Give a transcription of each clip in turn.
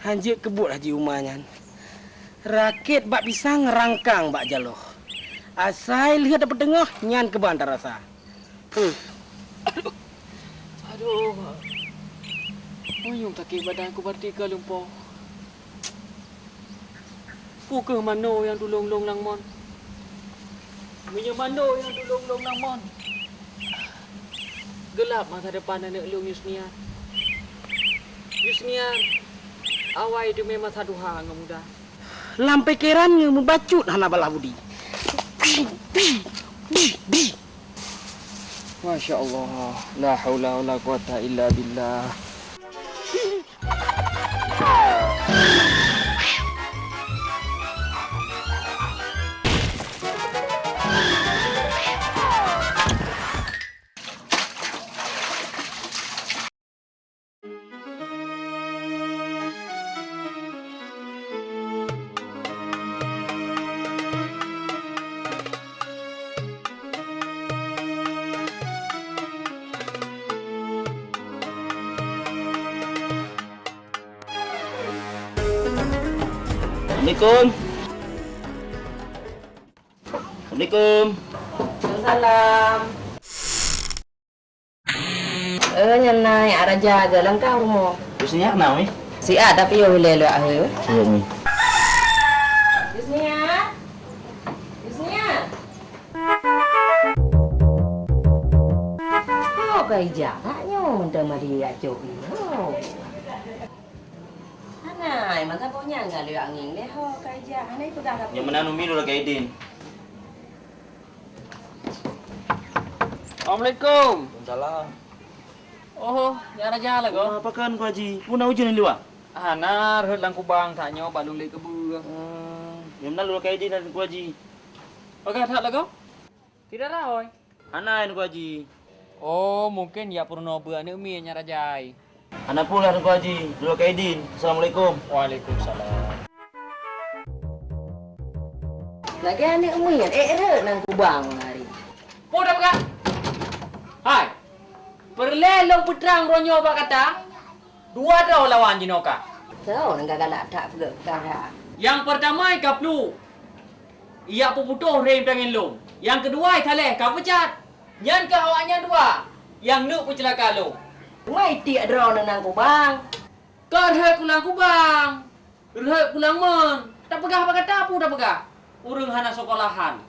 Hanjik kebut haji umanya. Rakit bak bisa ngerangkang bak jaloh. Asai lihat dapat tengah nyan ke bantar rasa. Aduh. Oyong takik badanku bertiga lumpur. Pukul mano yang dulung-lung nang mon. Punya mano yang dulung-lung nang mon. Gelap masa depan anak lung Yusnian. Yusnian. Awai dia memang saduha ngam muda. Lampai kerannya membacut hana balah budi. Masya Allah. La haula wa la quwata illa billah. Assalamualaikum. Assalamualaikum. Salam. Nyanai ada jaga langkah rumah. Biasanya kenal mi? Si A tapi yo lelo ahe. Iya mi. Bisnya. Bisnya. Oh, kai jaganya mentang mari ajo. Anai, maka punya enggak lu angin leh ho kai ja. Anai pegang apa? Yang menanu mi dulu kayak Idin. Assalamualaikum. Salam. Oh, ya raja lah ko. Apa kan ku haji? Puna ujian ni liwa. Anar hut lang kubang tak nyo balung le kebu. Yang menanu kayak Idin dan ku haji. Okey, tak lah ko. Tidak lah oi. Anak ku haji. Oh, mungkin ya purno bu ane umi nya rajai. Anak pula ku haji. Dulu kayak Idin. Assalamualaikum. Waalaikumsalam. Lagi anak umuyan nang kubang hari. Poda baka. Hai. Perlelo putrang ronyo ba kata? Dua dah lawan jinoka. So, nang galak tak pegang. Yang pertama kaplu. Ia puputuh rem pengen lum. Yang kedua thaleh ka pecat. Yang ke awaknya dua. Yang nuk pencelaka lum. Mai tiak draw nang kubang. Kau rehek pulang kubang. Rehek pulang mon. Tak pegah apa kata apa tak pegah. Urang hana sekolahan.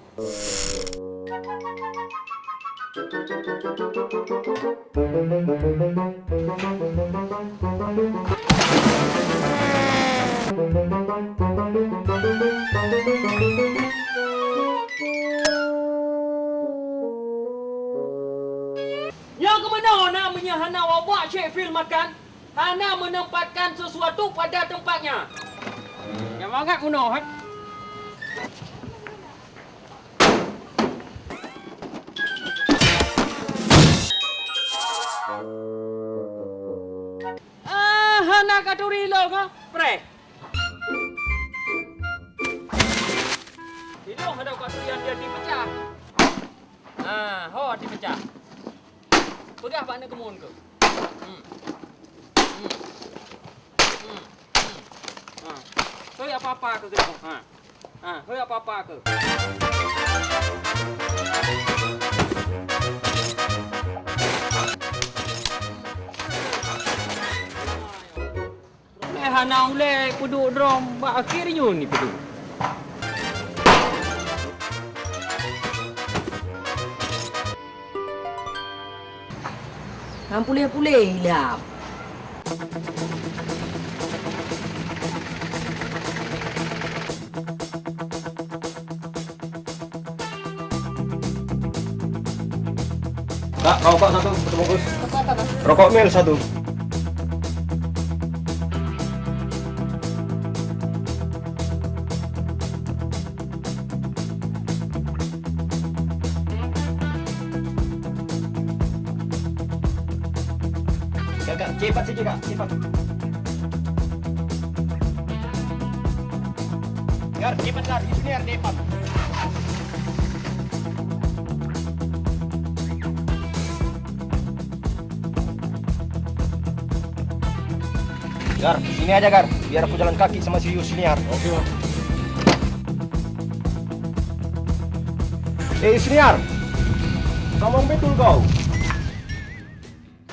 Yang ke mana namanya hana awak cek film makan? Hana menempatkan sesuatu pada tempatnya. Yang mangat kuno, hai. Hana katuri lo ko, pre. Ini ada katurian dia dipecah. Ho dipecah. Pegah pak nak kemun ke? Hoi apa-apa ke gitu? Hoi apa-apa ke? Hana ule kudu drom ba akhirnya ni kudu. Pulih-pulih hilap. Kak, rokok satu bungkus. Rokok mil satu. Kak, cepat saja kak, cepat. Gar, cepat gar, di sini cepat. Gar, sini aja Gar, biar aku jalan kaki sama si Yusniar. Oke, Bang. Yusniar, ngomong betul kau.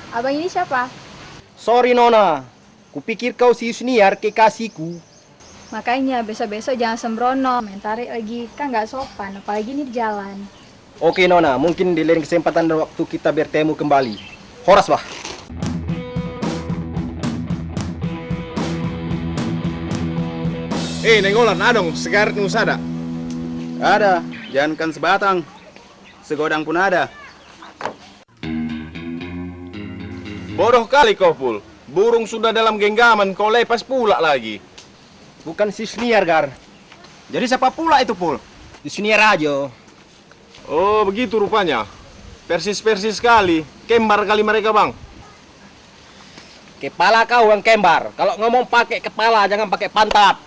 Abang ini siapa? Sorry Nona, kupikir kau si Yusniar kekasihku. Makanya besok-besok jangan sembrono, main tarik lagi. Kan nggak sopan, apalagi ini di jalan. Oke Nona, mungkin di lain kesempatan dan waktu kita bertemu kembali. Horas bah. Nengolan, adong, segaret nusada. Ada, jangankan sebatang, segodang pun ada. Bodoh kali kau, Pul. Burung sudah dalam genggaman, kau lepas pula lagi. Bukan si Yusniar Gar, Jadi siapa pula itu, Pul? Yusniar aja. Oh, begitu rupanya. Persis-persis sekali. Kembar kali mereka, Bang. Kepala kau yang kembar. Kalau ngomong pakai kepala, jangan pakai pantat.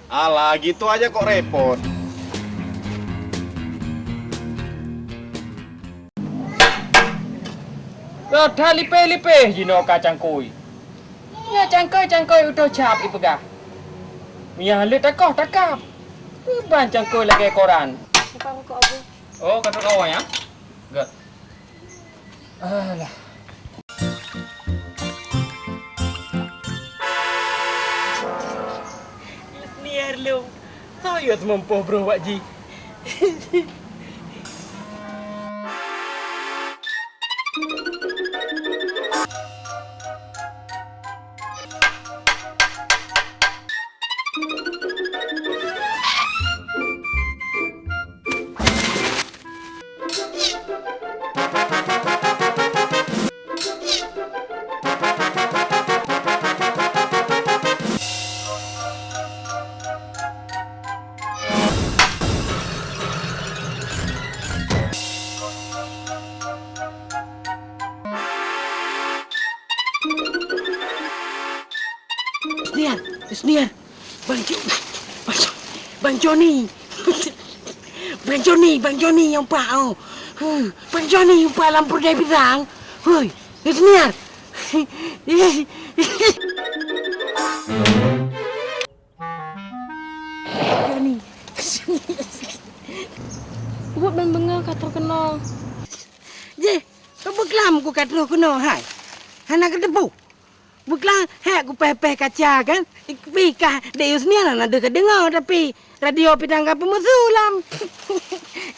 Alah, gitu aja kok repot. Dah lipe-lipe jino kacang koi. Ya cangkoi udah cap ipegah. Mia le takap. Ban cangkoi lagi koran. Siapa kok Abu? Oh, kata kau ya? Good. Alah. Niar lu. Saya semampu bro Pak Ji. Yusniar, Bang Joni, Bang Joni yang pak oh, Bang Joni yang pak lampu dari bidang, hui, Yusniar. Joni, Buat bengal kata kena. je, kau beklam ku kat roh kuno hai, anak kedepu. Bukan, hek aku peh kaca kan. Ikpikah de Yusniar ada kedengar tapi radio pidangga pemusulam.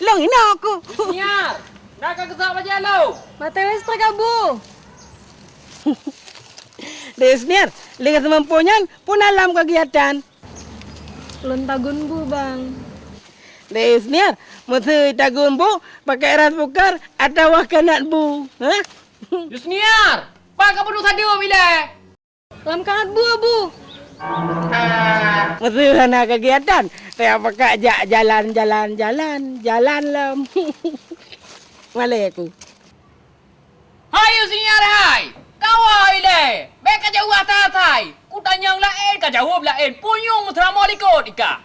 Long ini aku. Niar, nak kesak baca lo. Mati listrik Abu. De Yusniar, lihat semampunya pun alam kegiatan. Lontagun Bu, Bang. De Yusniar, mesti tagun bu pakai ras bukar atau wakanat bu. Hah? Yusniar, pak kamu duduk tadi bila? Lam kangat Bu, Abu. Mesti anak kegiatan. Saya pakai jalan lam. Malay aku. Hai Yusniar hai. Kau hai le. Bek jauh atas hai. Ku tanya yang lain kau jawab lain. Punyung terama likut ika.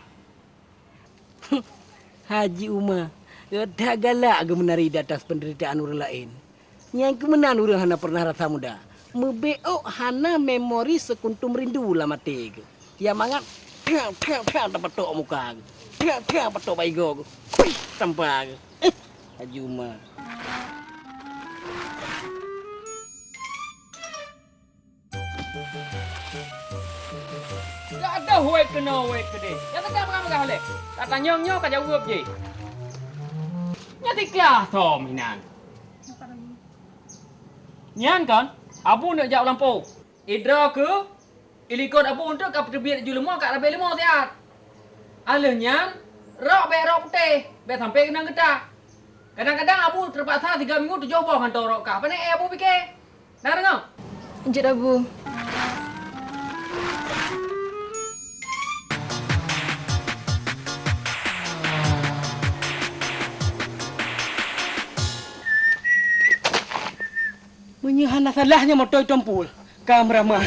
Haji Umar, dah galak aku menari di atas penderitaan orang lain. Yang kemenan orang hana pernah rasa muda. Mebeok hana memori sekuntum rindu lah mati. Dia mangat, dapat tok muka. Dapat tok baigo. Tampak. Haji Umar. Tak ada wait ke deh. Ya tak apa le. Tak tanya nyok kau jawab je. Nyati kelas tom hinan. Nyan kan? Abu nak jauh lampu. Idra ke? Ilikot abu untuk kau terbiar julema kat rabe lima siat. Alah nyan, rok putih. Be sampai kena getah. Kadang-kadang abu terpaksa 3 minggu 7 bawah hantar rok kah. Apa ni abu fikir? Dah dengar? Lanjut Abu. Menyahana salahnya motor tempul. Kameraman.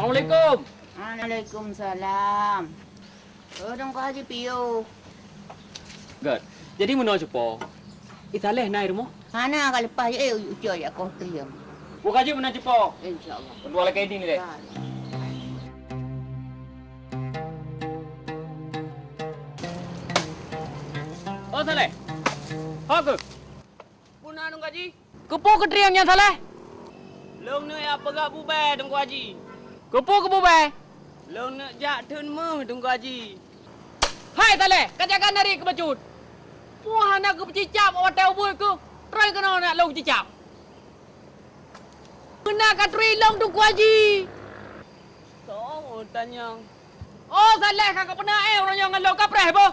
Assalamualaikum. Waalaikumsalam. Orang kau Haji Piu. Gad. Jadi mana cepo? Italeh naik rumah. Mana kalau lepas ucap ya kau terima. Bukan je mana cepo. InsyaAllah. Berdua lagi ini ni deh. Oh Saleh. Hak ke? Puna nung gaji. Kepo ke triangnya Saleh? Long ni apa gak bubai tunggu haji. Kepo ke bubai? Long nak jak tun meh tunggu haji. Hai Saleh, kajakan dari ke bacut. Puah nak ke pecicap awak tahu bui ke? Try kena nak long cicap. Kena kat long tunggu haji. So tanya. Oh Saleh kakak pernah orang yang ngelau kapreh boh.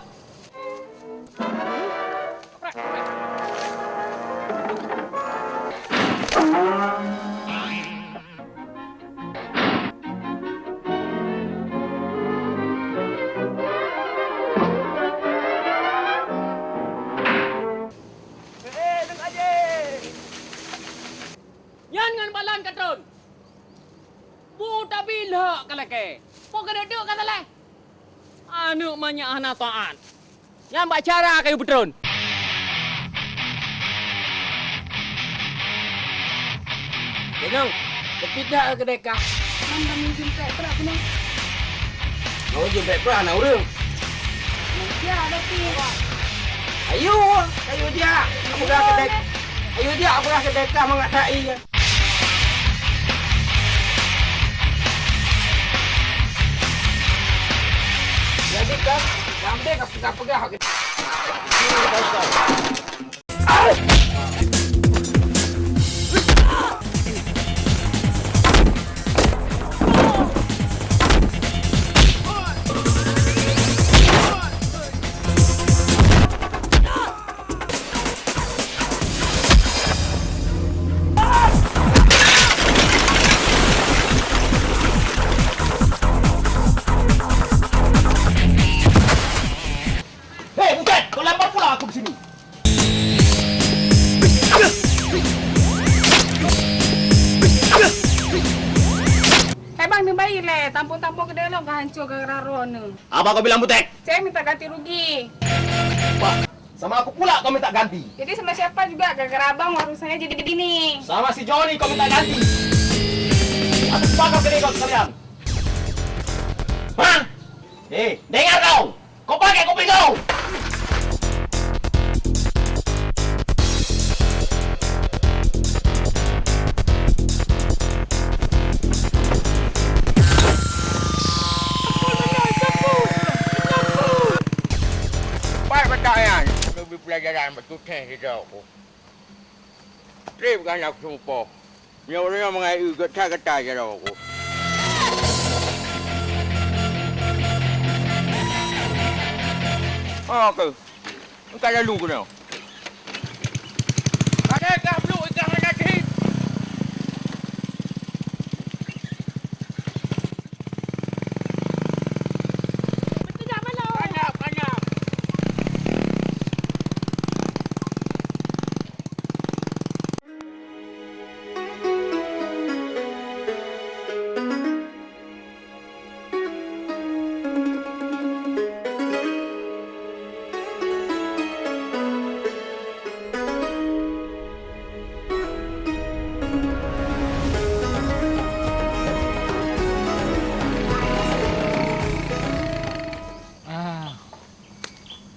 Yan ngan balan katron. Buta bila kalake. Po kena duk kata leh. Anu banyak anak taat. Yang bacara kayu petron. Dengang, tepi dah ke deka. Anda minjem saya berat penuh. Mau jemput pula anak orang. Ya, ada pi. Ayo, ayo dia. Apa dah ke deka? Ayo dia, apa dah ke deka mengatai ya. Jadi kan, sampai ke pegah-pegah. Hei, bukan! Kau lempar pula aku ke sini. Bang, ni baik le. Tampung-tampung ke dalam kan hancur gara-gara Ron. Apa kau bilang butek? Saya minta ganti rugi. Apa? Sama aku pula kau minta ganti. Jadi sama siapa juga gara-gara abang warung saya jadi begini. Sama si Johnny kau minta ganti. Aku sepakat dengan kau sekalian. Hah? Dengar kau! Kau pakai kuping kau! Baik pertanyaan. Lebih pelajaran betul kita aku. Terima kasih aku semua. Yang orang mengayu getah-getah je aku. Okey. Engkau lalu kena. Ada kat blue ikan ada di. Banyak.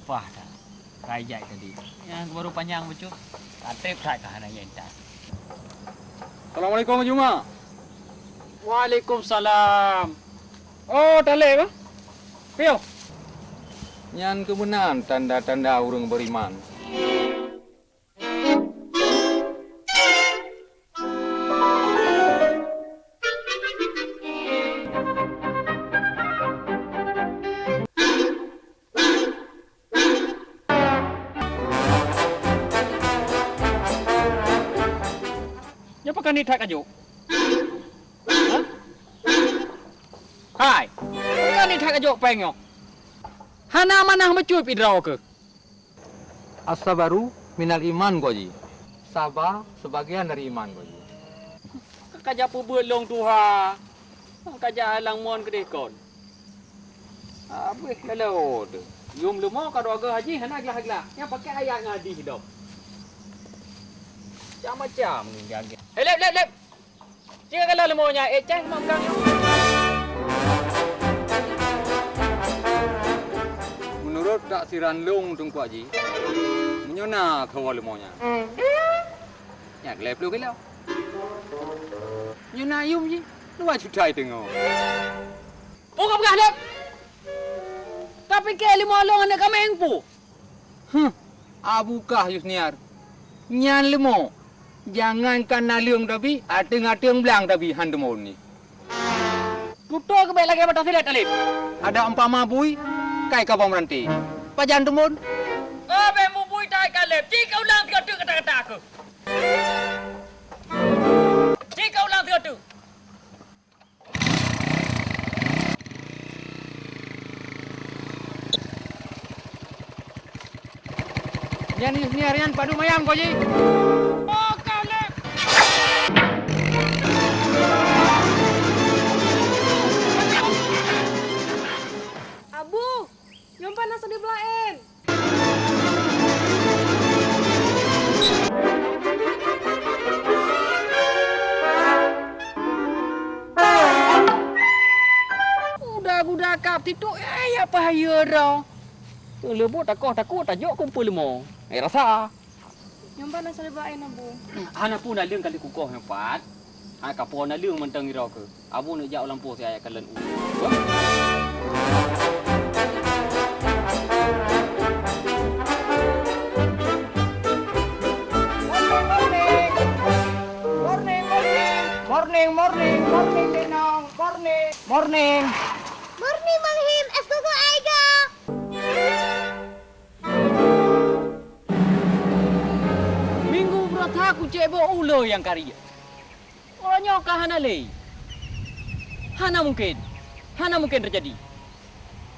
Wah dah. Rajai tadi. Yang baru panjang betul. Katip tak kahana yang tak. Assalamualaikum Juma. Waalaikumsalam. Oh, dalek ba? Pio. Nyan kebenaran tanda-tanda orang beriman. Ya pakai ni tak kajuk. Hah? Hai. Pakai ni tak kajuk pengyo. Hana mana mecuy pidraw ke? As-sabaru minal iman goji. Sabar sebagian dari iman goji. Kakak japu belong tuha. Kaja lang mon ke dekon. Abis lalu tu. Yum lumo ka doga haji hana agla-agla. Yang pakai ayat ngadi hidup. Macam-macam ni jaga. Lep. Jika kalau lemonya ceng makan. Menurut taksiran long Tunku Haji, menyona thawal lemonya. Yak lep lu kelau. Nyona yum ji. Lu wajib cai tengok. Bukan lep. Tapi ke limo long anak kami engpu. Abukah Yusniar. Nyan lemo. Jangankan naliung tapi ateng-ateng belang tapi handemon ni. Tuto ke baik lagi apa tak silat alip. Ada umpama bui kai ka pamranti. Pajan demon. Abe mu bui tai kalep. Jika ulang tiga kata-kata aku. Jika ulang tiga. Yan Yusniar yan padu mayam ko ji. Abu, nyumpan nasa di belain. Udah kap titu apa ya ro. Lebo takut tajuk kumpul lemo. Rasa. Nyumpan nasa di belain, Abu. Hana pun nak leung kali kukoh yang pat. Ha kapon nak leung mentang ira ke. Abu nak jak lampu saya akan len. Morning, Denong. Morning. Murni Manghim, es gogo aiga. Minggu berata aku cebo ulo yang kari. Orangnya kah hana lei. Hana mungkin terjadi.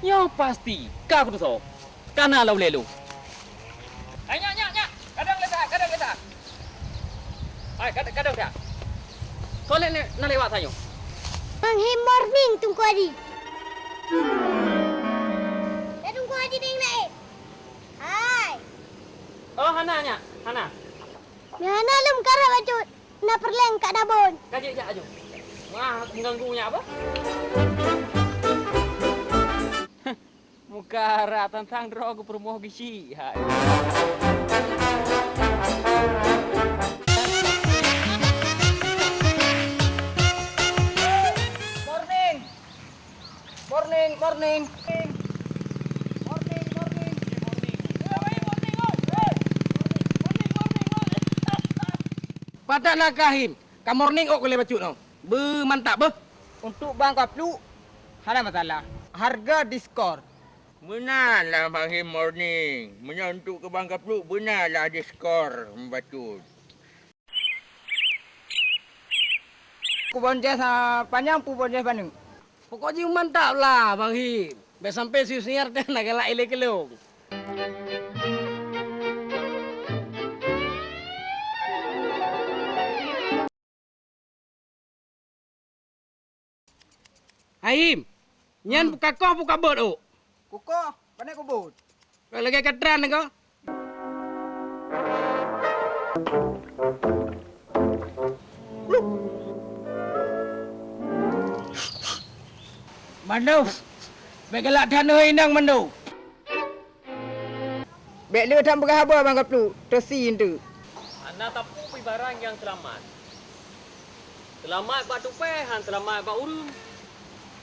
Ya pasti. Kau tu so. Kana lau lelu. Nya. Kadang letak. Ai, kadang dah. Soalnya nak lewat sayo. Manghim morning Tunku Haji. Tunku Haji ding naik. Hai. Oh, Hana. Yana lum kara bacut. Na perleng kat dabon. Kaji jak ajo. Wah, mengganggunya apa? Muka tentang droga promo gisi. Morning. Patak nak kahim. Ka morning ok boleh bacut no. Mantap beh. Untuk Bang Kaplu, ada masalah. Harga diskor. Benarlah Manghim Morning. Menyentuh ke Bang Kaplu, benarlah diskor membacut. Kubon jas panjang, kubon jas panjang. Pokoknya mantap lah Bang Him. Biar sampai siar dah nak galak ile kelong. Haim, nyan buka koh buka bot oh. Kuko, pandai kubut. Kalau lagi katran kau. Mandu. Begalak tanah indang mandu. Bek le tam berapa Bang Kaplu? Tersi tu. Anak tapu pi barang yang selamat. Selamat pak tupehan, selamat pak urun.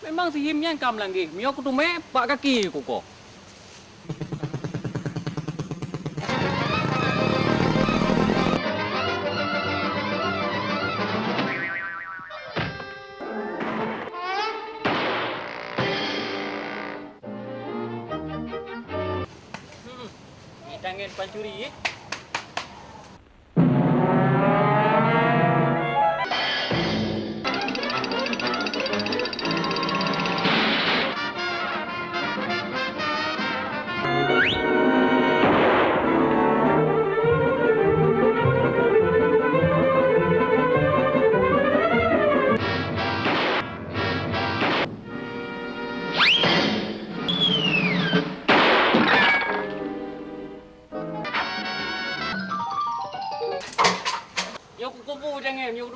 Memang si himnya kam lagi. Mio kutume pak kaki kuko. Tangan pancuri.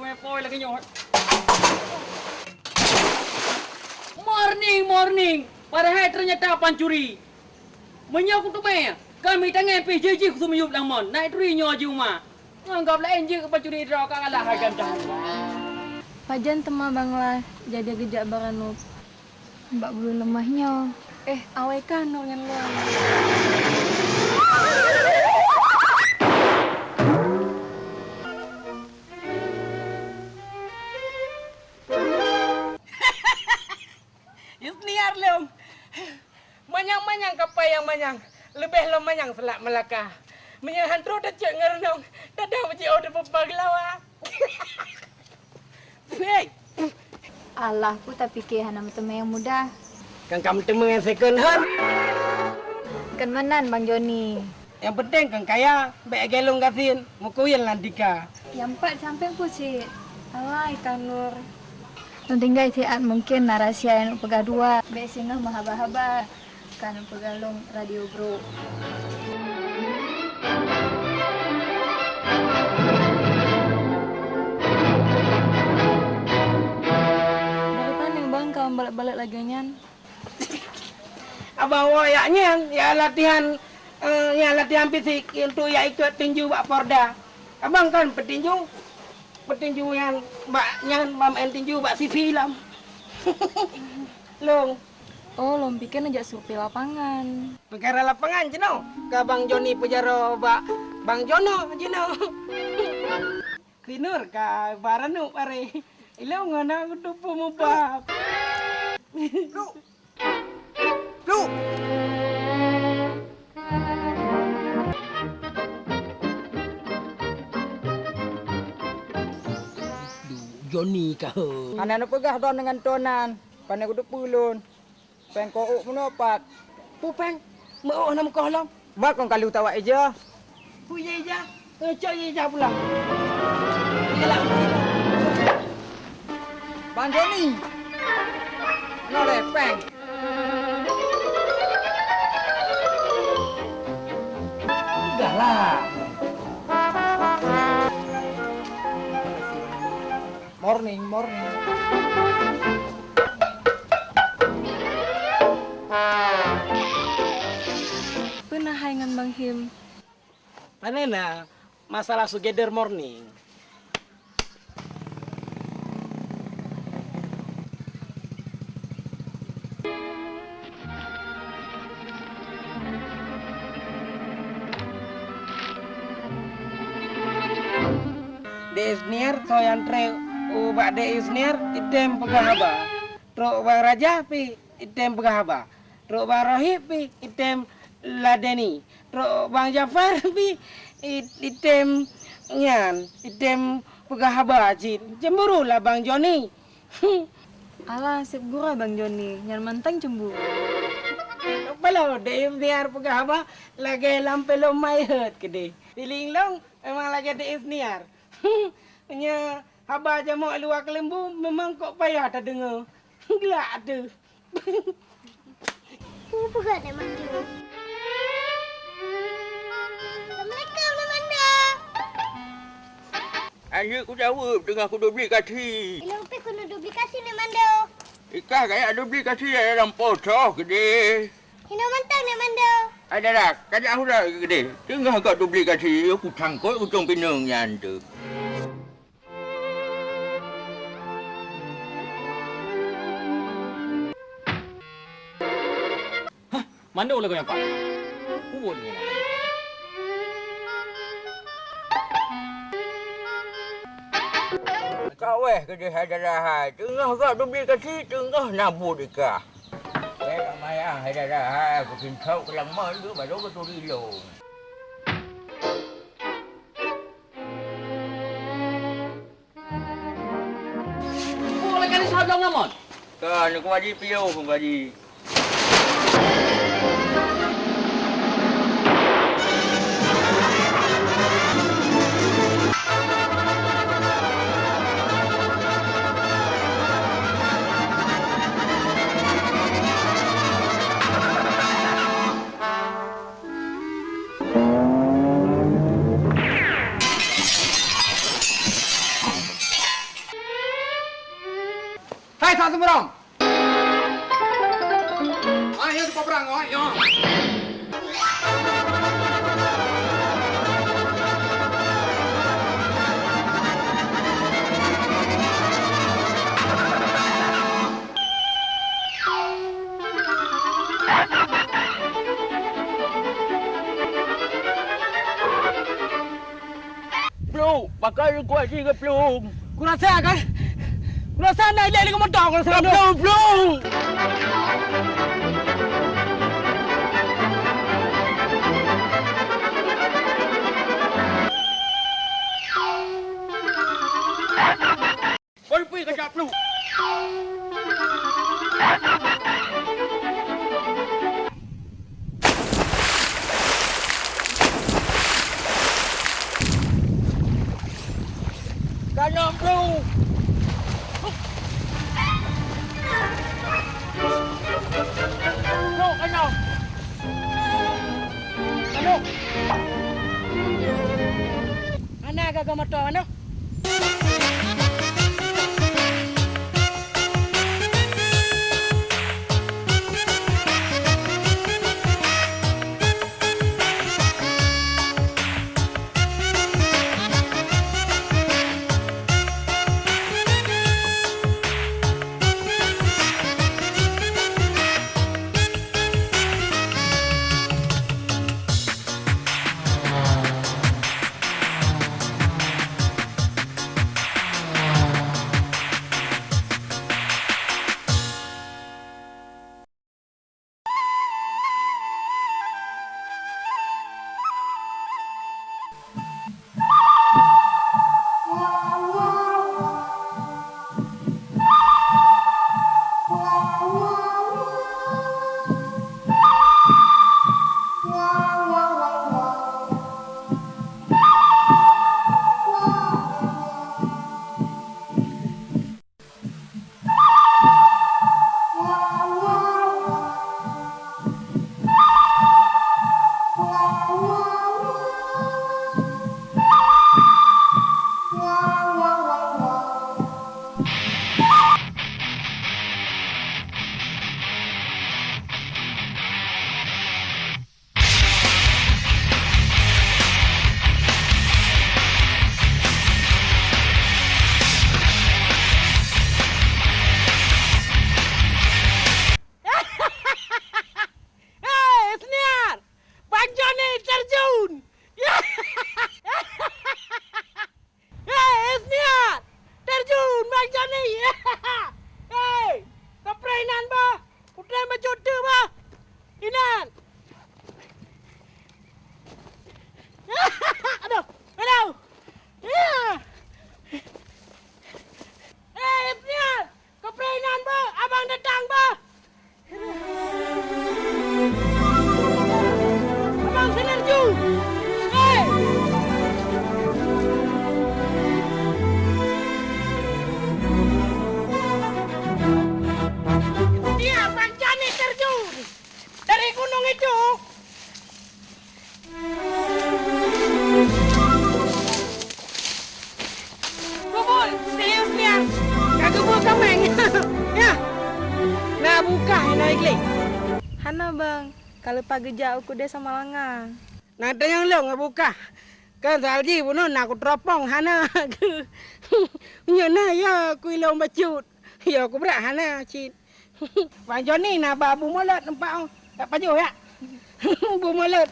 rumah poi lagi nyot. Morning. Padahal ternyata pancuri. Menyok tu mai. Kami tangan PJJ khusum yup lamon. Naik turi nyo je rumah. Anggap lain je pancuri draw ka kalah harga dah. Pajan tema banglah jadi gejak baranuk. Mbak bulu lemahnya. Awai kan dengan luar. Isniar leong. Manyang-manyang kapa yang manyang. Lebih lo manyang selak Melaka. Menyang hantro dah cek ngernong. Dadah macam order pepaglawa. Hei. Allah ku tak fikir hana temu yang muda. Kan kamu temu yang second hand. Kan menan Bang Joni. Yang penting kan kaya. Baik gelong kasin. Mukuyin landika. Yang empat sampai pusit. Alai kanur. Tinggal tiat mungkin narasi yang pegah dua. Biasanya mahaba-haba. Kan pegalong radio bro. Dari mana bang kau balik-balik lagi nyan? Abang wayaknya ya latihan fisik untuk ya ikut tinju Pak Porda. Abang kan petinju yang mbaknya main tinju Pak Sivi lam. Long. Oh, lom pikir aja supi lapangan. Perkara lapangan jeno. Ka Bang Joni pejaro Bang Jono jeno. Kinur ka baranu pare. Ilaw ngana kutupo mo bab. Lu. Joni kau. Anak pegah don dengan tonan. Pandai kuduk pulun. Peng kouk menopat. Pupeng, mau nam kolam. Mak kong kalu tawa eja. Puya ija, cok ija pulang. Gelak. Bang Joni. Nole peng. Galak. Morning. Pernah dengan Bang Him. Panena masalah together morning. De isniar so yang tre ubak de isniar item pegahaba. Tro bang raja pi item pegahaba. Tro bang rohib pi item ladeni. Tro bang Jafar pi item pegahaba cin. Cemburu lah Bang Joni. Alah, sip gura Bang Joni. Nyan mantang cemburu. Kalau de isniar pegahaba lagi lampelo mai hurt kede. Tiling long memang lagi de isniar. Nya haba aja mau luar ke lembu memang kok payah tak dengar. Gelak tu. Bukan dia mandi. Assalamualaikum Namanda. Anak ku jawab tengah aku dah beli kaki. Ila upi kuno duplikasi Namanda. Ikah kayak ada beli kaki dalam potoh gede. Hino mantang Namanda. Ada dah, kayak aku dah gede. Tengah kau dah beli kaki aku tangkut ujung pinang yang tu. Mana lah kau yang pak? Kubur ni. Kau gede ada dah. Tengah kau dah beli kaki tengah nabur ikah. Saya tak mayang ada dah. Aku pintar ke lama tu baru aku tu dulu. Oh, lagi ada sahaja ngamon. Kan aku wajib piau pun wajib. Hai tak seberang. Ayo cepat perang, ayo. Peluk, pakai kuat sikit peluk. Ku rasa kan? Ku rasa nak jadi dengan motor ku rasa. Peluk. Kau pergi kejap peluk. Kanan peluk. Peluk kanan. Peluk. Mana gagal motor mana? Hana bang, kalau pagi jauh aku desa Malanga. Nanti yang lo nggak buka. Kan salji pun nak aku teropong hana. Nyana ya aku ilong bacut. Ya aku berak hana cit. Bang Joni nak babu molat nampak tak pajuh ya. Bu molat.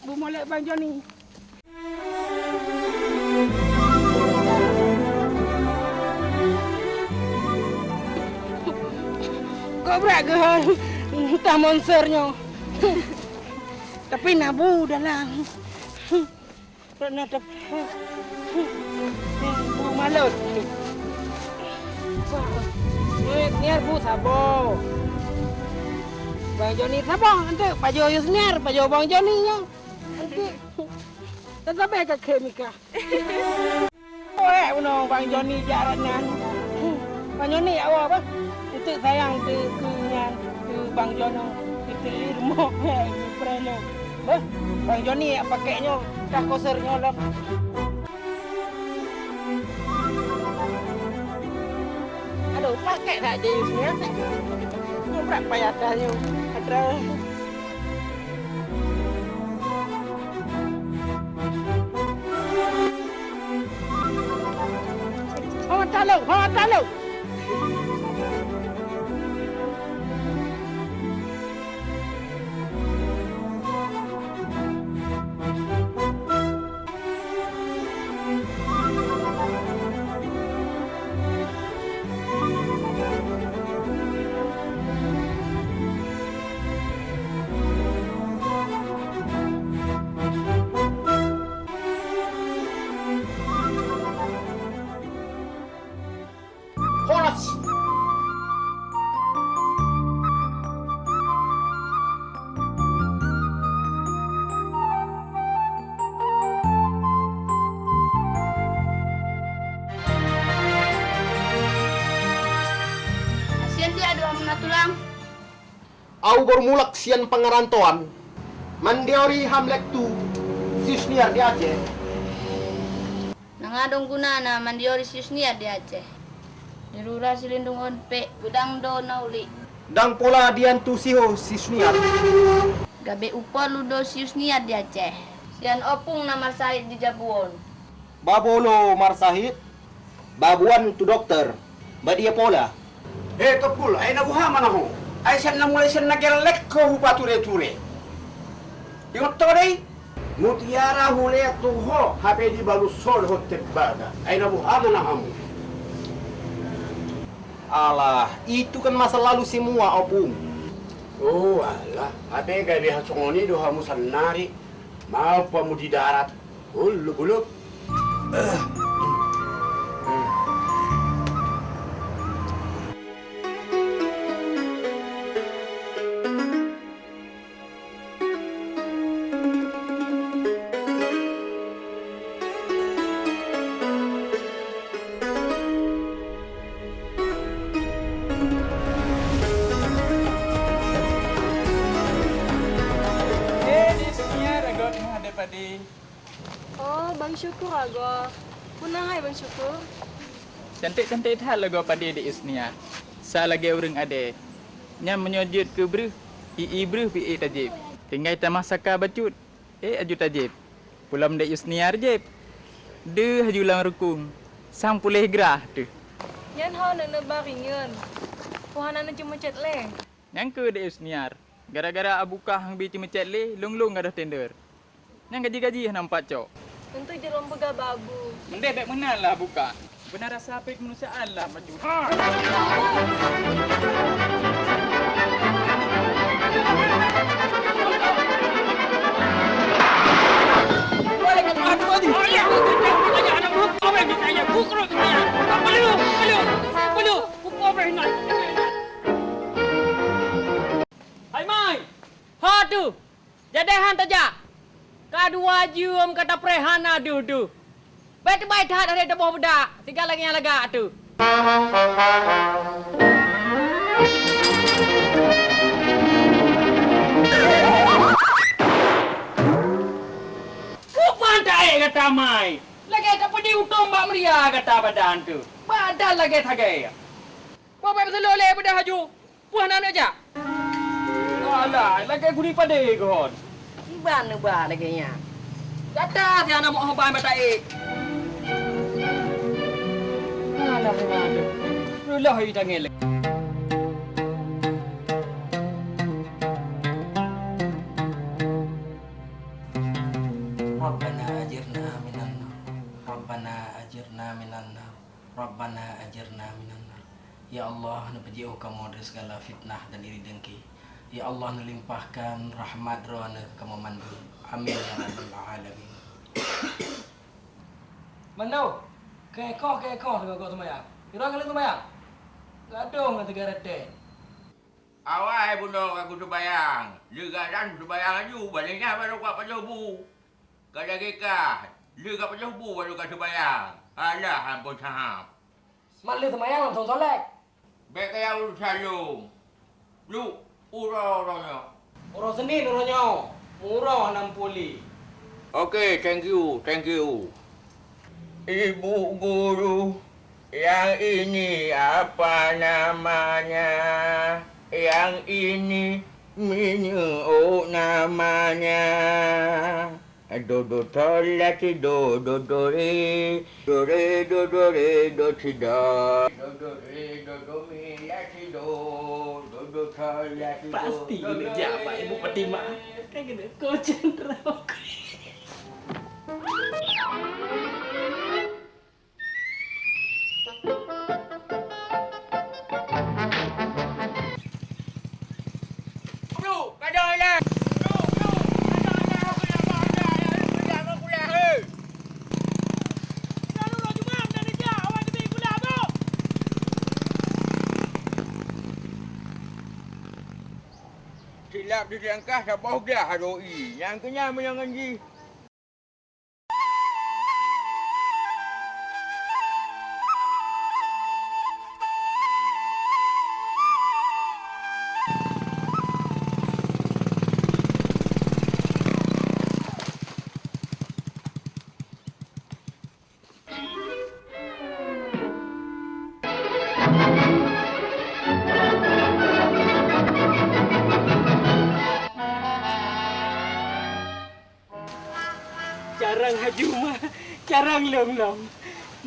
Bu molat Bang Joni. Kau berak ke tak monsternya. Tapi nabu dalam. Pernah dapat. Bu malut. Niar bu sabo. Bang Joni sabo nanti pajo Yusniar, pajo Bang Joni nya. Nanti tetap baik kemika. Uno Bang Joni jarannya. Bang Joni awak apa? Itu sayang tu kunyan tu Bang Jono itu ilmu prelo. Bang Joni pakainya dah kosernya lah. Aduh. pakai saja Yusnia. Berapa ya adanya? Ada. Halo. Horas. Kasian dia doa menatulang. Au bermulak sian pengerantoan. Mandiori hamlek tu Yusnia di Aceh. Nangadong gunana mandiori Yusnia di Aceh. Dirura silindung onpe, gudang do nauli. Dang pola dian tu siho Yusnia. Gabe upo ludo Yusnia di Aceh. Sian opung na Marsahid di Jabuon. Babolo Marsahid. Babuan tu dokter. Badia pola. Topul, ay nabuha man ako. Ay siya na mulai siya nagelek ko hupa ture-ture. Yung tori, mutiara hule tuho, hape di balusol hotek baga. Ay nabuha man ako. Alah, itu kan masa lalu semua, Opung. Oh, alah. Hape gabi hasongoni doha musanari. Mau pa mu di darat. Uluk-uluk. Oh, Bang Syukur ago. Punang hai Bang Syukur. Cantik-cantik hal lagu pada di Isnia. Sa lagi orang ade. Nya menyojud ke bru. Bru pi tajib. Tinggal tamah saka bacut. Aju tajib. Pulam de Isnia rejib. De hajulang rukung. Sang pulih gerah tu. Yan ho na baringan. Puhana na cuma chat le. Yang ke de Isnia. Gara-gara abukah hang bi cuma chat le, long-long ada tender. Yang gaji-gaji nampak cok. Untuk jerom pega babu. Mendek baik menal lah buka. Benar rasa apa kemanusiaan lah maju. Hai mai. Ha tu. Jadehan taja. Kadua jum kata prehana du. Baik-baik dah dari deboh budak. Tiga lagi yang lega tu. Pandai kata mai. Lagi tak pedi utom bak meria kata badan tu. Badan lagi thagai. Apa betul oleh budak haju? Puan anak aja. Alah, lagi guni padai kon. Iban ba lagi nya. Kata si anak mau hobai batai. Alah, alah. Rulah hiu tangil. Rabbana ajirna minan nar. Rabbana ajirna minan nar. Rabbana ajirna minan nar. Ya Allah, napajiu kamu dari segala fitnah dan iri dengki. Ya Allah, nelimpahkan rahmat rohana kamu mandu. Amin ya rabbal alamin. Mandau, kekok dengan kau semayang. Kira kali semayang. Gadong dengan tegara dek. Awai bunuh aku sembayang. Juga dan sembayang aju. Baliknya baru kau penjobu. Kada kekah. Juga penjobu baru kau sembayang. Alah, ampun sahab. Malu semayang langsung solek. Baik kaya lu salung. Lu, urah-urahnya. Urang Senin urangnya. Murah 60. Okey, thank you. Ibu guru, Yang ini apa namanya? Yang ini minyak namanya. Do tola ti do re do re do ti do re do mi la ti do tola ti do. Pasti gini aja Pak Ibu Petima. Kayak gini konsentrasi. Bro, kadang lah. Silap di langkah sabah dah ROI. Yang kenyang menyangan ji. Carang Haji Umar, carang long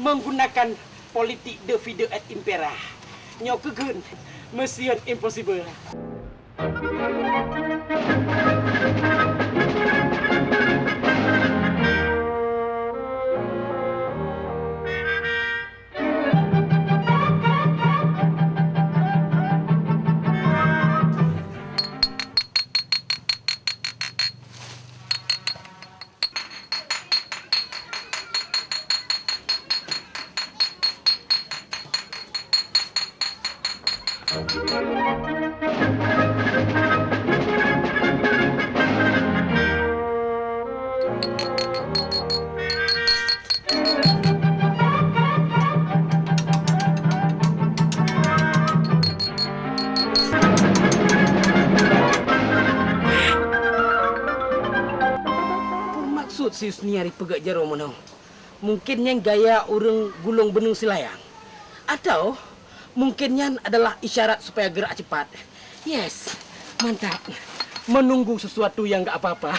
menggunakan politik divide et impera. Nyok kegun, mission impossible. Bermaksud si Usniari pegak jaro menau. Mungkin yang gaya orang gulung benung silayang. Atau mungkinnya adalah isyarat supaya gerak cepat. Yes, mantap. Menunggu sesuatu yang gak apa-apa.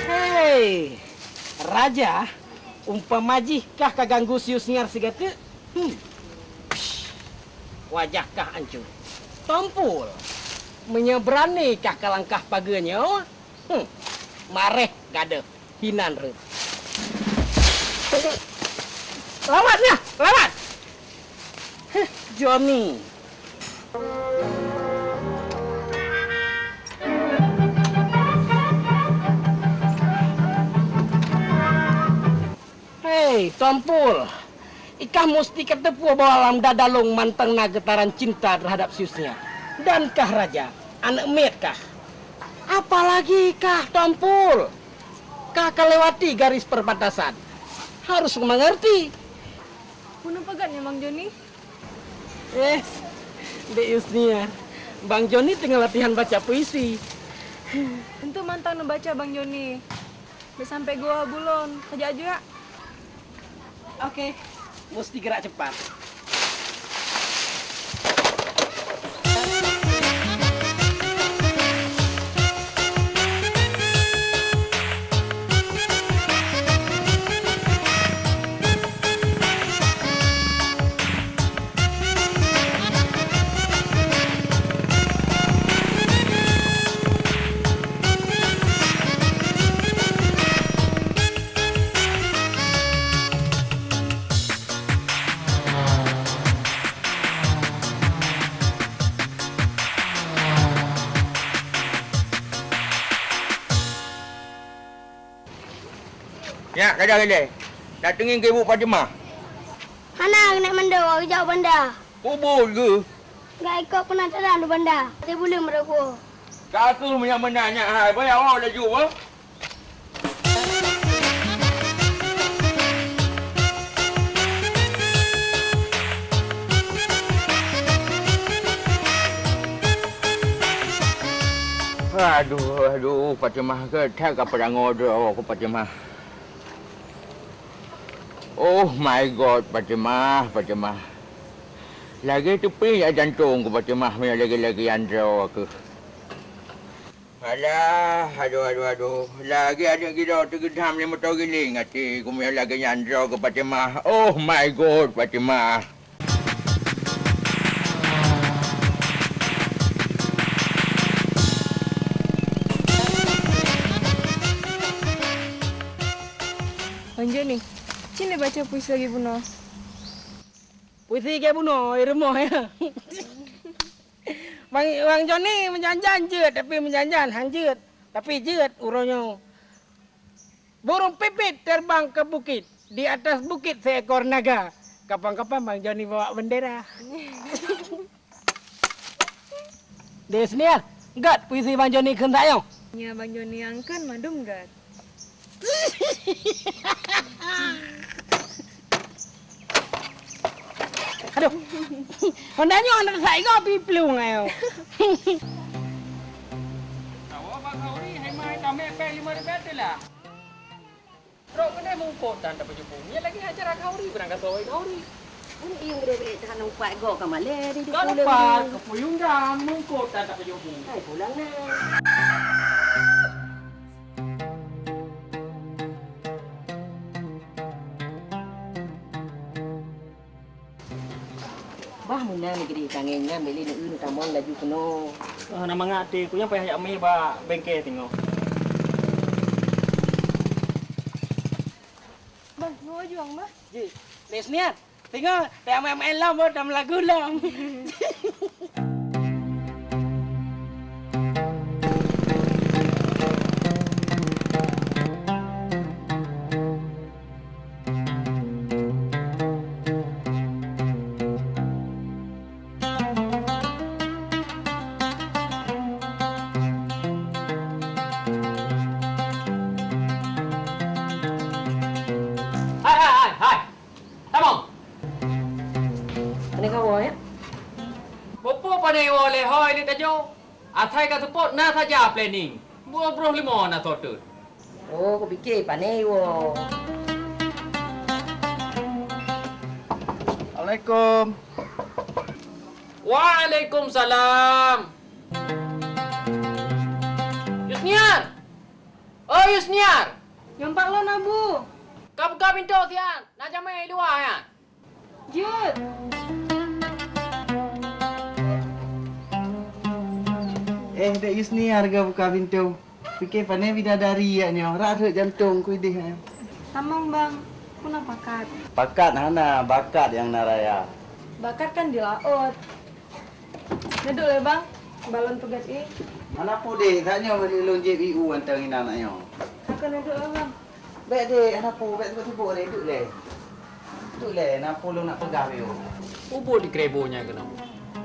Hei, Raja, umpamaji kah kaganggu sius ngar sigate? Wajahkah ancur? Tompul. Menyeberani kah kalangkah paganya? Mareh gade hinan re. Lawatnya, lawat. Johnny. Hei, Tompul. Ikah mesti ketepu bahwa alam dadalung mantengna getaran cinta terhadap siusnya. Dan kah Raja, anak met kah? Apalagi kah Tompul? Kah kelewati garis perbatasan. Harus mengerti. Bunuh pegatnya Bang Joni. Dek Yusnia. Bang Joni tinggal latihan baca puisi. Tentu mantang membaca Bang Joni. Sampai gua bulon, kerja aja. Oke, mesti gerak cepat. Ya, kadang-kadang. Datengin ke Ibu Fatimah. Hana nak menda jauh benda. Kubur ke? Gak ikut penataran tu benda. Saya boleh mereka. Satu yang menanya, hai, bayar awak dah jual. Aduh, Fatimah ke tak apa dah ngobrol aku Fatimah. Oh my god, Fatimah. Lagi tepi ya jantung ku Fatimah, lagi andro aku. Alah, aduh. Lagi ada kita tergedam 5 tahun giling hati ku lagi andro ku Fatimah. Oh my god, Fatimah. Bang Joni, cina baca puisi lagi Buno. Puisi ke bunuh, remah ya. Bang Joni menjanjan je, tapi menjanjan hanjut. Tapi jeut urangnya. Burung pipit terbang ke bukit. Di atas bukit seekor naga. Kapan-kapan Bang Joni bawa bendera. Desniar, enggak puisi Bang Joni kentak yo. Ya Bang Joni angkan madum gak? Aduh. Hondanya anak saya kau piplung ayo. Awak bang Hauri, hai mai kami pe 5 tu lah. Rok kena mungkot dan dapat jumpa. Ni lagi acara Hauri berangkat sawai Hauri. Ini yang gede-gede tahan nampak go kamale di Kau nampak kepuyung dan mungkot dan dapat jumpa. Hai pulang na. Bah muna negeri kangennya beli nu tamon laju keno. Nama ngati ku yang payah mi ba bengke tengok. Bang, mau juang mah? Ji, Desniar, tengok TMML lah buat dalam lagu lah. Hai. Tamong. Ini kau ya? Popo pandai oleh hoi ni tajo. Athai ka support na saja planning. Buat bro limo na sorted. Oh, kau fikir pandai wo. Assalamualaikum. Waalaikumsalam. Yusniar. Oh Yusniar. Nyampak lo nabu. Kau buka pintu tian. Nak jamai luar ya. Jut. Dek Yusni harga buka pintu. Fikir pandai bidadari ya nyo. Rak jantung ku idih. Tamang bang, kuna pakat. Bakat hana, bakat yang naraya. Bakat kan di laut. Neduk le bang, balon tugas ini. Mana pu dek, taknya beli lonjek IU antang ina anaknya. Kakak neduk le bang. Baik dek, ana pu baik tebuk le duk le. Duk le, nak pu lu nak pegang yo. Ubur di krebonya kena.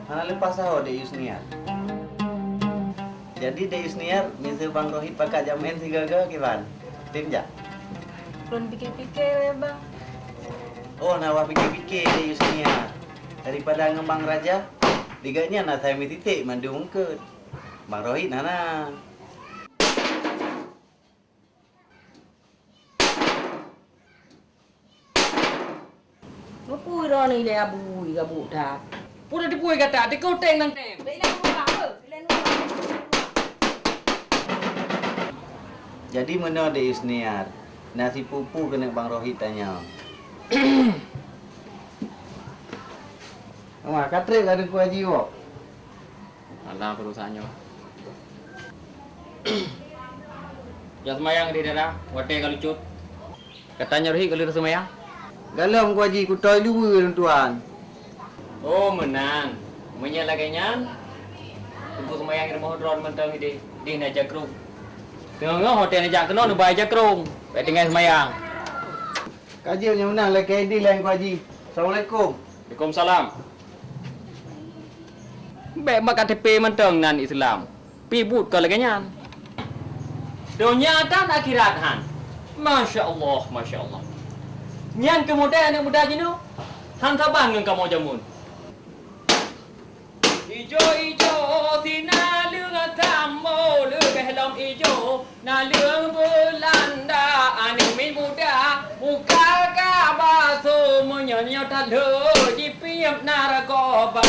Ana lepas sahur dek Yusniar. Jadi dek Yusniar, misal Bang Rohit pakat jamin si gaga kiban. Tim ja. Belum pikir-pikir le bang. Oh, nawa fikir-fikir dek Yusniar. Daripada ngembang raja, diganya nak saya titik mandu mungkut. Bang Rohit nana. Mapui ro ni le abu di gabu dah. Pura dipui kata, di kau teng nang tem. Bilang orang apa? Bilang orang. Jadi mana dek Yusniar? Nasi pupu kena Bang Rohit tanya. Wah, katrik ada ku haji wak. Alah perusahaannya. Yang semayang di daerah, wadah kalau cut. Katanya Rohit kalau semayang. Galam ku haji ku toy dulu tuan. Oh menang. Menyalahkannya. Tunggu semayang di rumah drone mentang di Najakrung. Tengok hotel Najakrung nu bayar Jakrung. Baik tinggal semayang. Kaji punya menang lah KD lain ku haji. Assalamualaikum. Waalaikumsalam. Baik mak KTP mentang nan Islam. Pi but kalau kenyan. Dunia dan akhirat han. Masya Allah. Nyan kemudian anak muda jino. Han sabang dengan kamu jamun. Ijo sinar lương thảm mô lương Nalung Belanda Animin Buddha Muka kabaso Menyonya tadho Dipiap narakoba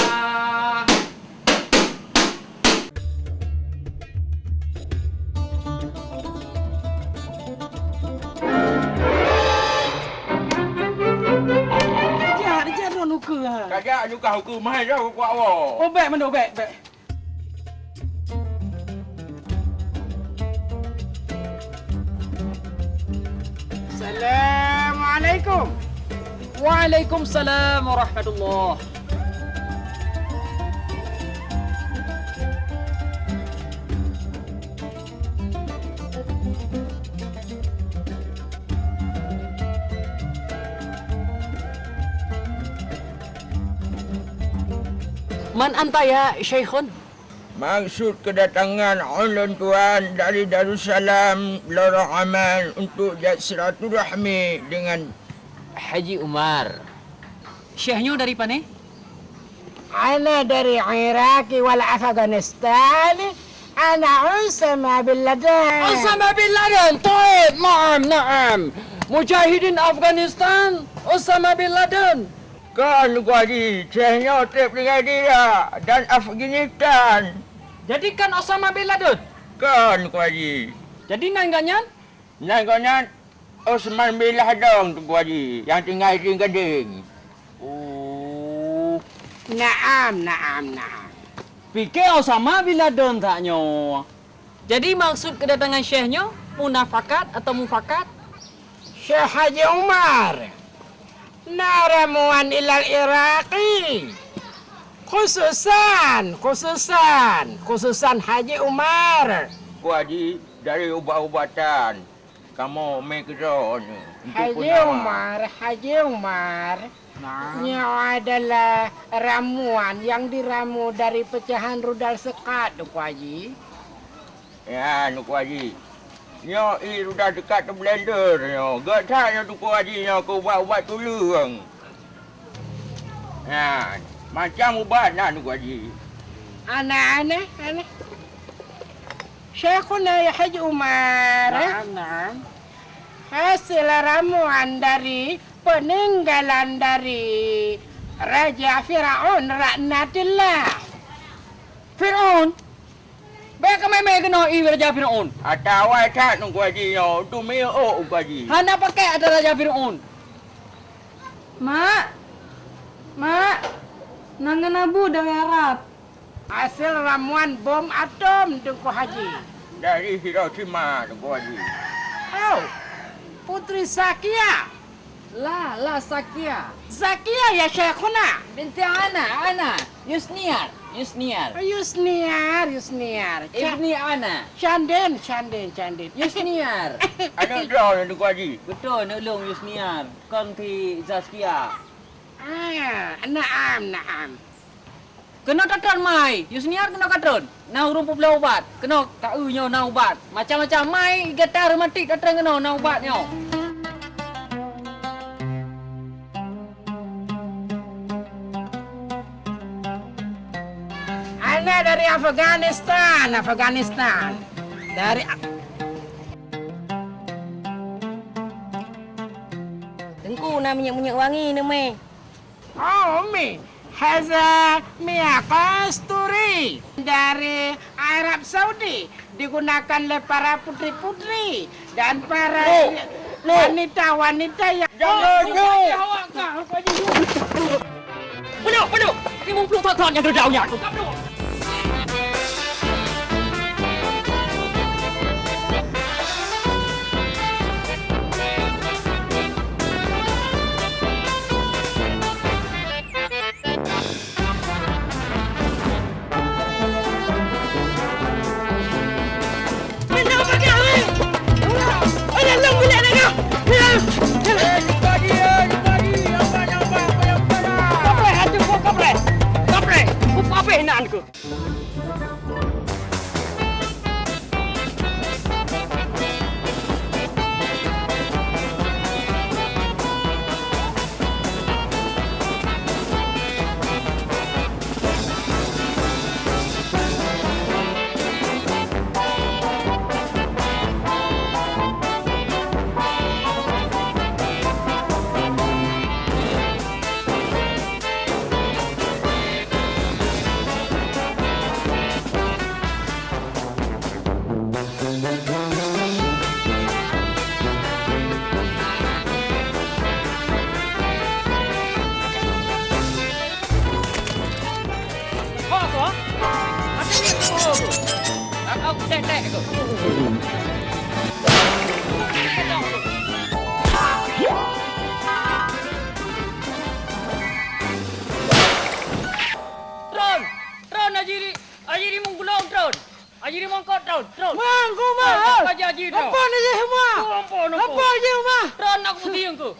Dia ron uka. Kajak juga hukum mai dah kuat awak. Oh, baik mana baik. Assalamualaikum. Waalaikumsalam warahmatullah. Man anta ya Syekhun? Maksud kedatangan ulun tuan dari Darussalam Lorong Aman untuk silaturahmi dengan Haji Umar. Syekhnya dari mana? Ana dari Iraq wal Afghanistan. Ana Usama bin Laden. Osama bin Laden. Taib, naam. Mujahidin Afghanistan. Osama bin Laden. kan Haji, Syekhnya trip dengan dia dan Afghanistan. Jadi kan Osama bin Laden? Kan Haji. Jadi nangannya? Nangannya Osman bin Laden tu Haji, yang tinggal di Gading. Oh. Naam. Fikir Osama bin Laden taknya. Jadi maksud kedatangan Syekhnya munafakat atau mufakat? Syekh Haji Umar. Naramuan ilal Iraqi. Khususan Haji Umar. Haji dari ubat-ubatan. Kamu mikron. Haji Umar. Nya adalah ramuan yang diramu dari pecahan rudal sekat, Duk Haji. Ya, Duk Haji. Nyo udah dekat ke blender nyo. Gatanya tu Haji nyo kau buat ubat tulung. Ya, macam ubat lah Duk Haji. Anak. Syekhuna ya Haji Umar. Naam. Hasil ramuan dari peninggalan dari Raja Firaun laknatillah. Firaun? Baik kami kena Raja Firaun. Atau awak tak Duk Haji nyo. Tu meo Duk Haji. Hana pakai ada Raja Firaun. Mak, nangan abu dari Arab. Hasil ramuan bom atom Duk Haji. Dari Hiroshima Duk Haji. Oh, Putri Zakia. La Sakia. Zakia ya Syekhuna. Binti Ana. Yusniar. Yusniar. Ibni Ana. Canden. Yusniar. Anak draw Duk Haji. Betul, nak long Yusniar. Konti Zaskia. Naam. Kena katron mai. Yusniar kena katron. Nah rumput belah ubat. Kena tak nyo nah ubat. Macam-macam mai getar rematik katron kena nah ubatnya. Ana dari Afghanistan. Dari Tengku nak minyak wangi ni, Mei. Oh, Mi. Haza Mia Kasturi dari Arab Saudi digunakan oleh para putri-putri dan para wanita-wanita yang Penuh. Ini mumpul tonton yang terjauhnya. Apa enak ke? kau tek-tek kau. Tron! Tron Ajiri mong gulong, Tron! Ajiri mong kot, Tron! Tron! Mang, kau mah. Apa aja Ajiri, Tron? Apa ni je mah? Apa je mah? Tron, aku putih yang kau.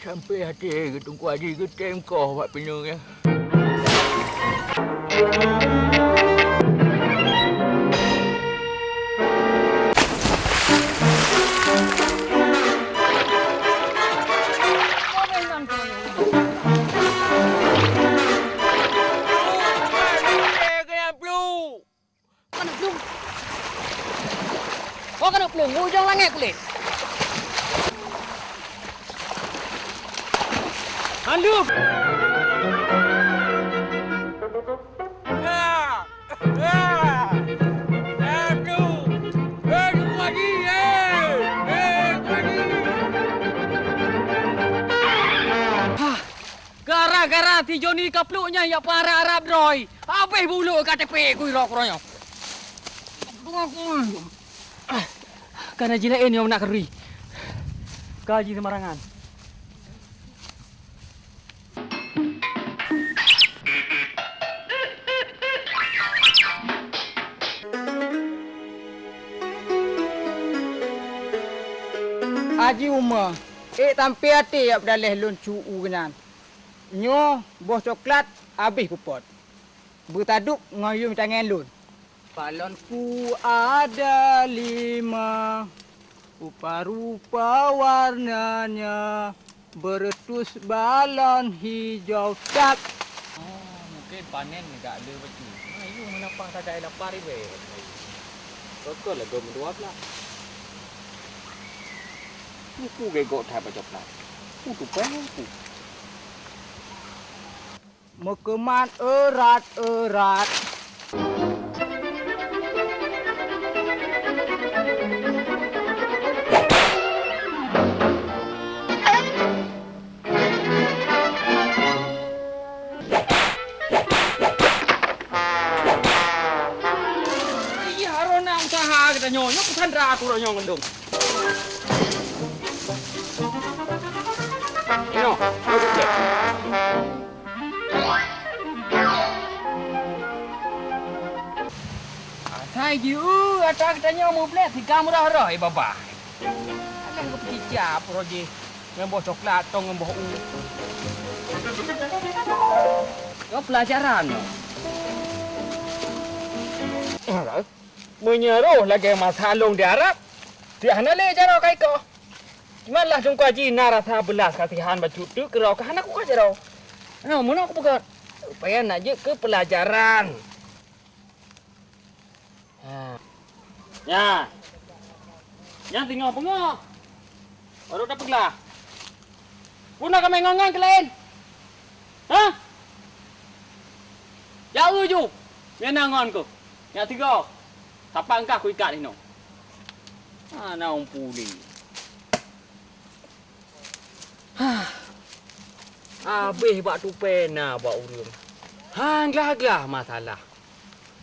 Sampai hati Tunku Haji getem kau buat penuh ya. Kau kena pelung, hujung langit kulit. Handuk! Gara-gara ti Joni kapluknya ya para Arab droi. Habis bulu KTP ku irok royo. Karena jila ini yang nak keri. Gaji semarangan. Haji Umar, tampi hati yak berdalih lun cuu kenan. Nyo, bos coklat, habis kupot. Bertaduk, ngayum tangan lun. Balonku ada 5, rupa-rupa warnanya, beretus balon hijau tak. Oh, mungkin panen enggak ada betul. Ayo menapang tak ada lapar ibe. Betul lah, gom dua pula. Aku gegok tak baca pula. Aku pengen tu. Mekeman erat-erat. Iya, rona usaha kita nyonya pesandra aku ronyo ngendung. Ino, duduk deh. Sai jiu, ada katanya mau beli 3 murah-murah baba. Alah kau pergi siap roji. Ngembah coklat atau ngembah Kau pelajaran. Menyeruh lagi masalung di Arab. Dia hana le jaro kai ko. Cuman lah Tunku Haji narasa belas kasihan baju tu kerau ke anak aku jaro. Mana aku bukan. Supaya nak je ke pelajaran. Ya. Yang tinggal pengok. Baru dapat lah. Puna kami ngongang ke lain. Hah? Ya uju. Yang nangon ku. Yang 3. Tapak engkau ku ikat ni no. Naung puli. Habis buat tu pena buat urum. Hang lah masalah.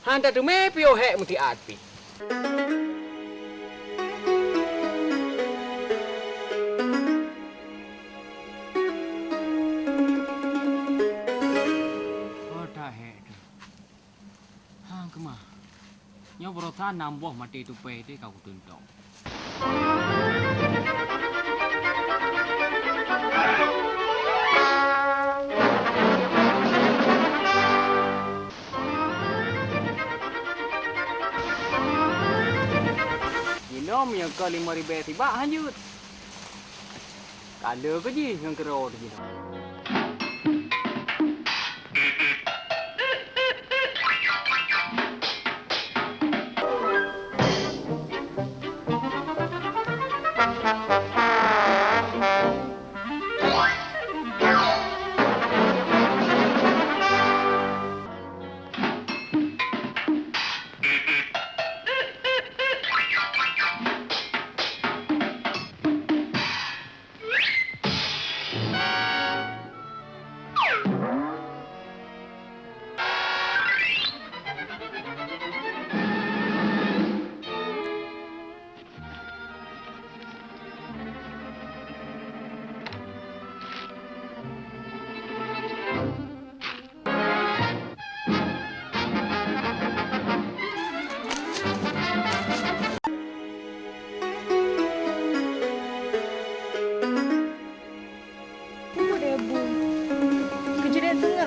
Hang tak tu mepio hek muti api. Oh dah hek tu. Hang kemah. Nyo berotan nambah mati tu pe dia kau tuntung. Nom yang kau 5,000 tiba hanyut. Kala ke je yang kero tu.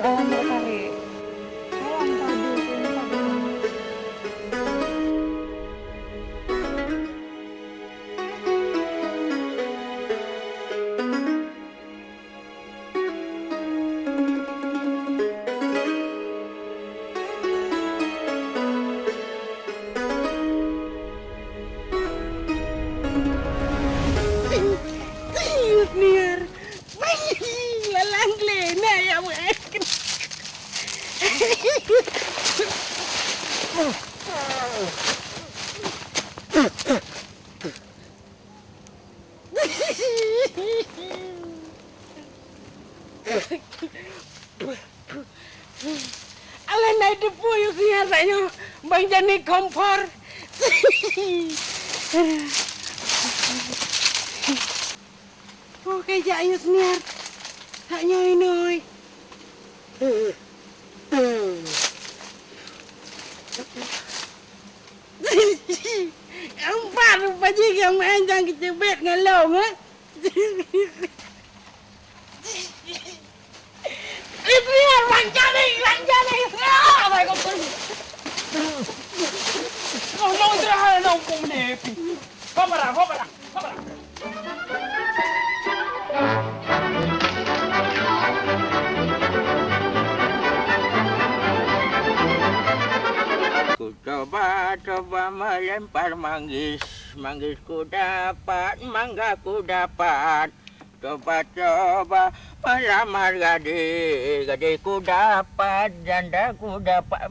Ambil kali. Kawan tadi sini tadi. Niar. Lalang lena ya mak. Alah naik depu yuk niar saya. Bang jani kompor. Oke, jayus niar. Tak nyoi-nyoi. Empat baju yang manjang kecebet ngalong, ha? Itu niar, lanjani. Ah, baik kau pergi. Kau mau istirahat nongkrong menepi. Kau marah. Ku coba melempar manggis ku dapat, mangga ku dapat. Coba melamar gadis ku dapat, janda ku dapat.